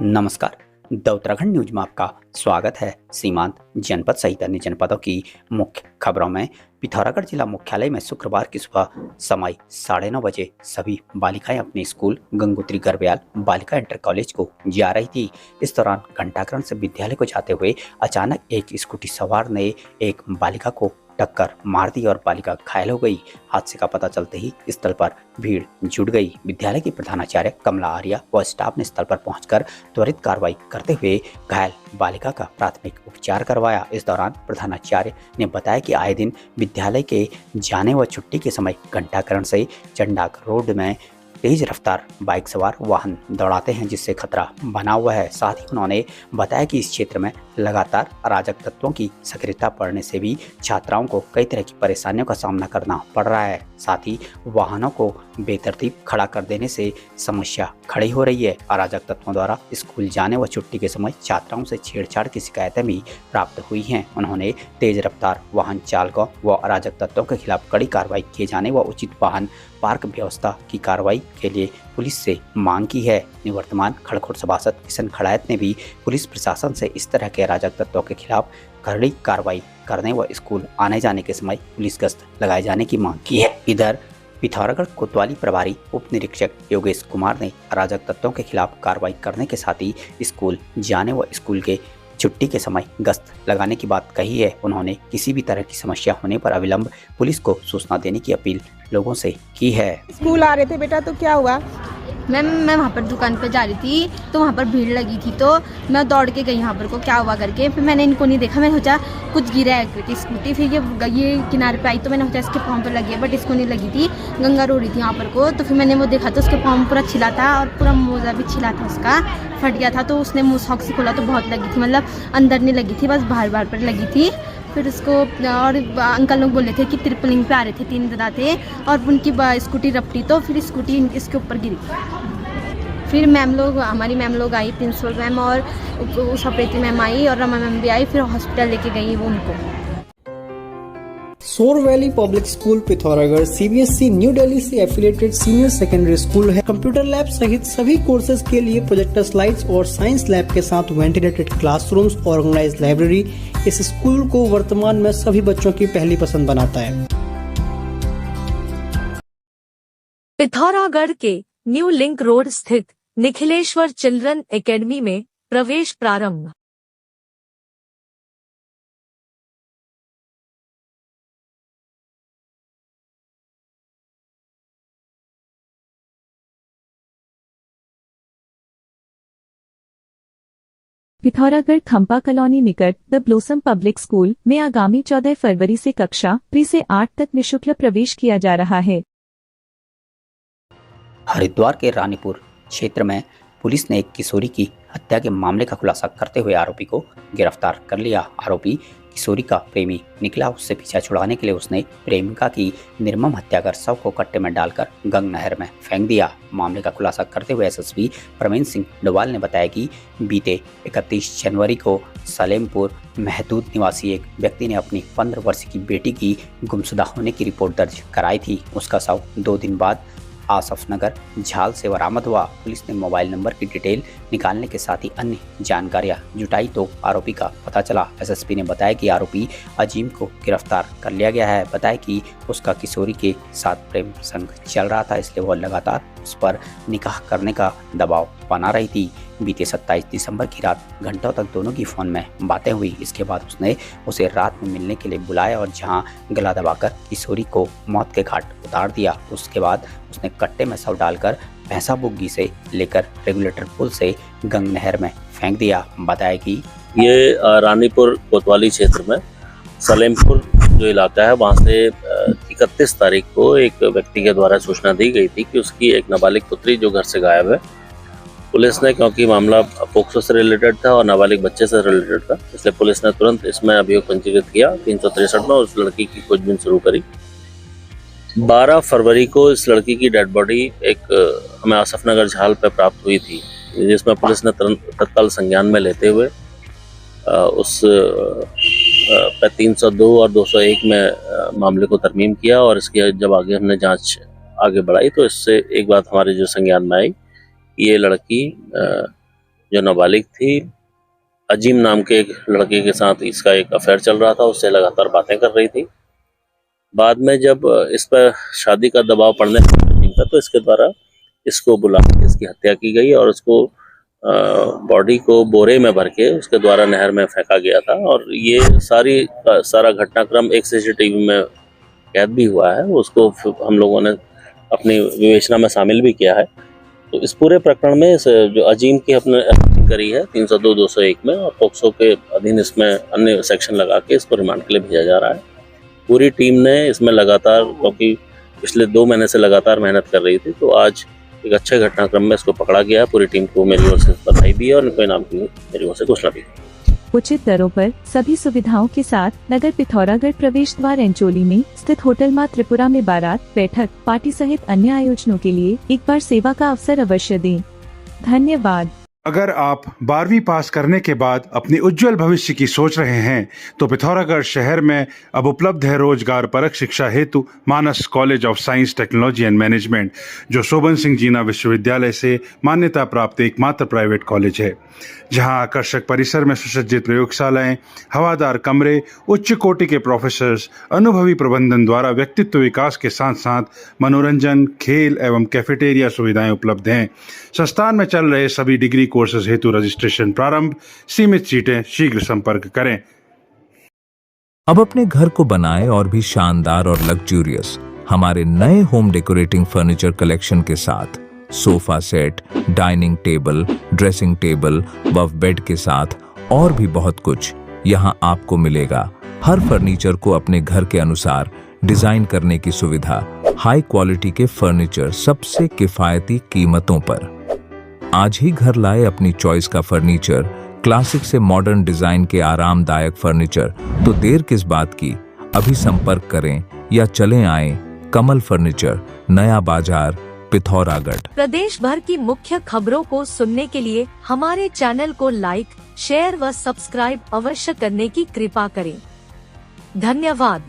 नमस्कार। The Uttarakhand news में आपका स्वागत है। सीमांत जनपद सहित अन्य जनपदों की मुख्य खबरों में पिथौरागढ़ जिला मुख्यालय में शुक्रवार की सुबह समय 9:30 बजे सभी बालिकाएं अपने स्कूल गंगोत्री गर्ब्याल बालिका इंटर कॉलेज को जा रही थी। इस दौरान घंटाकरण से विद्यालय को जाते हुए अचानक एक स्कूटी सवार ने एक बालिका को टक्कर मार दी और बालिका घायल हो गई। हादसे का पता चलते ही स्थल पर भीड़ जुट गई। विद्यालय की प्रधानाचार्य कमला आर्या व स्टाफ ने स्थल पर पहुंचकर त्वरित कार्रवाई करते हुए घायल बालिका का प्राथमिक उपचार करवाया। इस दौरान प्रधानाचार्य ने बताया कि आए दिन विद्यालय के जाने व छुट्टी के समय घंटाकरण से चंडाक रोड में तेज रफ्तार बाइक सवार वाहन दौड़ाते हैं, जिससे खतरा बना हुआ है। साथ ही उन्होंने बताया कि इस क्षेत्र में लगातार अराजक तत्वों की सक्रियता बढ़ने से भी छात्राओं को कई तरह की परेशानियों का सामना करना पड़ रहा है। साथ ही वाहनों को बेतरतीब खड़ा कर देने से समस्या खड़ी हो रही है। अराजक तत्वों द्वारा स्कूल जाने व छुट्टी के समय छात्राओं से छेड़छाड़ की शिकायतें भी प्राप्त हुई हैं। उन्होंने तेज रफ्तार वाहन चालकों व अराजक तत्वों के खिलाफ कड़ी कार्रवाई किए जाने व उचित वाहन पार्क व्यवस्था की कार्रवाई के लिए पुलिस से मांग की है। निवर्तमान खड़कोट सभासद किशन खड़ायत ने भी पुलिस प्रशासन से इस तरह के अराजक तत्वों के खिलाफ कड़ी कार्रवाई करने व स्कूल आने जाने के समय पुलिस गश्त लगाए जाने की मांग की है। इधर पिथौरागढ़ कोतवाली प्रभारी उप निरीक्षक योगेश कुमार ने अराजक तत्वों के खिलाफ कार्रवाई करने के साथ ही स्कूल जाने व स्कूल के छुट्टी के समय गश्त लगाने की बात कही है। उन्होंने किसी भी तरह की समस्या होने पर अविलंब पुलिस को सूचना देने की अपील लोगों से की है। स्कूल आ रहे थे बेटा, तो क्या हुआ? मैम मैं वहाँ पर दुकान पे जा रही थी तो वहाँ पर भीड़ लगी थी, तो मैं दौड़ के गई यहाँ पर को क्या हुआ करके। फिर मैंने इनको नहीं देखा, मैंने सोचा कुछ गिरा है स्कूटी। फिर ये किनारे पे आई तो मैंने सोचा इसके फॉर्म पर लगी है, बट इसको नहीं लगी थी। गंगा रो रही थी यहाँ पर को, तो फिर मैंने वो देखा तो उसके फॉर्म पूरा छिला था और पूरा मोजा भी छिला था, उसका फट गया था। तो उसने मुँह सॉक्स से खोला तो बहुत लगी थी, मतलब अंदर नहीं लगी थी, बस बाहर पर लगी थी। फिर उसको और अंकल लोग बोले थे कि ट्रिपलिंग पे आ रहे थे, 3 दादा थे और उनकी स्कूटी रपटी, तो फिर स्कूटी इसके ऊपर गिरी। फिर हमारी मैम लोग आई, प्रिंसिपल मैम और सप्रेती मैम आई और रमा मैम भी आई। फिर हॉस्पिटल लेके गई वो उनको। सोर valley public school Pithoragarh CBSE new Delhi से एफिलिएटेड सीनियर सेकेंडरी स्कूल है। कंप्यूटर लैब सहित सभी कोर्सेज के लिए प्रोजेक्टर स्लाइड्स और साइंस लैब के साथ वेंटिलेटेड क्लासरूम्स और ऑर्गेनाइज्ड लाइब्रेरी इस स्कूल को वर्तमान में सभी बच्चों की पहली पसंद बनाता है। पिथौरागढ़ के न्यू लिंक रोड स्थित निखिलेश्वर चिल्ड्रन एकेडमी में प्रवेश प्रारंभ। पिथौरागढ़ खंपा कॉलोनी निकट द ब्लोसम पब्लिक स्कूल में आगामी 14 फरवरी से कक्षा प्री से 8 तक निःशुल्क प्रवेश किया जा रहा है। हरिद्वार के रानीपुर क्षेत्र में पुलिस ने एक किशोरी की हत्या के मामले का खुलासा करते हुए आरोपी को गिरफ्तार कर लिया। आरोपी किशोरी का प्रेमी निकला। उससे पीछा छुड़ाने के लिए उसने प्रेमिका की निर्मम हत्या कर शव को कट्टे में डालकर गंग नहर में फेंक दिया। मामले का खुलासा करते हुए एसएसपी प्रवीण सिंह डोवाल ने बताया कि बीते 31 जनवरी को सलेमपुर महदूद निवासी एक व्यक्ति ने अपनी 15 वर्षीय की बेटी की गुमशुदा होने की रिपोर्ट दर्ज कराई थी। उसका शव 2 दिन बाद आसफ नगर झाल से बरामद हुआ। पुलिस ने मोबाइल नंबर की डिटेल निकालने के साथ ही अन्य जानकारियां जुटाई तो आरोपी का पता चला। एसएसपी ने बताया कि आरोपी अजीम को गिरफ्तार कर लिया गया है। बताया कि उसका किशोरी के साथ प्रेम संग चल रहा था, इसलिए वह लगातार उस पर निकाह करने का दबाव बना रही थी। बीते 27 दिसंबर की रात घंटों तक दोनों की फोन में बातें हुई। इसके बाद उसने उसे रात में मिलने के लिए बुलाया और जहां गला दबाकर किशोरी को मौत के घाट उतार दिया। उसके बाद उसने कट्टे में शव डालकर भैंसा बुग्गी से लेकर रेगुलेटर पुल से गंग नहर में फेंक दिया। बताया कि ये रानीपुर कोतवाली क्षेत्र में सलेमपुर जो इलाका है वहाँ से 31 तारीख को एक व्यक्ति के द्वारा सूचना दी गई थी कि उसकी एक नाबालिग पुत्री जो घर से गायब है। पुलिस ने, क्योंकि मामला पोक्सो से रिलेटेड था और नाबालिग बच्चे से रिलेटेड था, इसलिए पुलिस ने तुरंत इसमें अभियोग पंजीकृत किया 363 में और उस लड़की की खोजबीन शुरू करी। 12 फरवरी को इस लड़की की डेड बॉडी एक हमें आसफ नगर झाल पे प्राप्त हुई थी, जिसमें पुलिस ने तत्काल संज्ञान में लेते हुए उस पे 302 और 201 में मामले को तरमीम किया और इसकी जब आगे हमने जांच आगे बढ़ाई तो इससे एक बात हमारे जो संज्ञान में आई, ये लड़की जो नाबालिग थी, अजीम नाम के एक लड़के के साथ इसका एक अफेयर चल रहा था, उससे लगातार बातें कर रही थी। बाद में जब इस पर शादी का दबाव पड़ने लगा तो इसके द्वारा इसको बुला के इसकी हत्या की गई और उसको बॉडी को बोरे में भर के उसके द्वारा नहर में फेंका गया था। और ये सारा घटनाक्रम एक सीसीटीवी में कैद भी हुआ है, उसको हम लोगों ने अपनी विवेचना में शामिल भी किया है। तो इस पूरे प्रकरण में जो अजीम की अपने करी है 302/201 में और पोक्सो के अधीन इसमें अन्य सेक्शन लगा के इसको रिमांड के लिए भेजा जा रहा है। पूरी टीम ने इसमें लगातार, क्योंकि पिछले 2 महीने से लगातार मेहनत कर रही थी, तो आज एक अच्छे घटनाक्रम में इसको पकड़ा गया है। पूरी टीम को मेरी ओर से बधाई भी है और इनको इनाम की मेरी ओर से घोषणा भी है। उचित दरों पर सभी सुविधाओं के साथ नगर पिथौरागढ़ प्रवेश द्वार एंचोली में स्थित होटल माँ त्रिपुरा में बारात, बैठक, पार्टी सहित अन्य आयोजनों के लिए एक बार सेवा का अवसर अवश्य दें। धन्यवाद। अगर आप 12वीं पास करने के बाद अपनी उज्जवल भविष्य की सोच रहे हैं तो पिथौरागढ़ शहर में अब उपलब्ध है रोजगार परक शिक्षा हेतु Manas college of science, technology and management, जो शोभन सिंह जीना विश्वविद्यालय से मान्यता प्राप्त एकमात्र प्राइवेट कॉलेज है, जहां आकर्षक परिसर में सुसज्जित प्रयोगशालाएं, हवादार कमरे, उच्च कोटि के प्रोफेसर्स, अनुभवी प्रबंधन द्वारा व्यक्तित्व विकास के साथ साथ मनोरंजन, खेल एवं कैफेटेरिया सुविधाएं उपलब्ध हैं। संस्थान में चल रहे सभी डिग्री कोर्सेज हेतु रजिस्ट्रेशन प्रारंभ। सीमित सीटें, शीघ्र संपर्क करें। अब अपने घर को बनाएं और भी शानदार और लग्जूरियस हमारे नए होम डेकोरेटिंग फर्नीचर कलेक्शन के साथ। Sofa set, dining table, dressing table व बेड के साथ और भी बहुत कुछ यहाँ आपको मिलेगा। हर फर्नीचर को अपने घर के अनुसार डिजाइन करने की सुविधा, हाई क्वालिटी के फर्नीचर सबसे किफायती कीमतों पर। आज ही घर लाए अपनी चॉइस का फर्नीचर, क्लासिक से मॉडर्न डिजाइन के आरामदायक फर्नीचर। तो देर किस बात की, अभी संपर्क करें या चलें आएं कमल फर्नीचर, नया बाजार, पिथौरागढ़। प्रदेश भर की मुख्य खबरों को सुनने के लिए हमारे चैनल को लाइक, शेयर व सब्सक्राइब अवश्य करने की कृपा करें। धन्यवाद।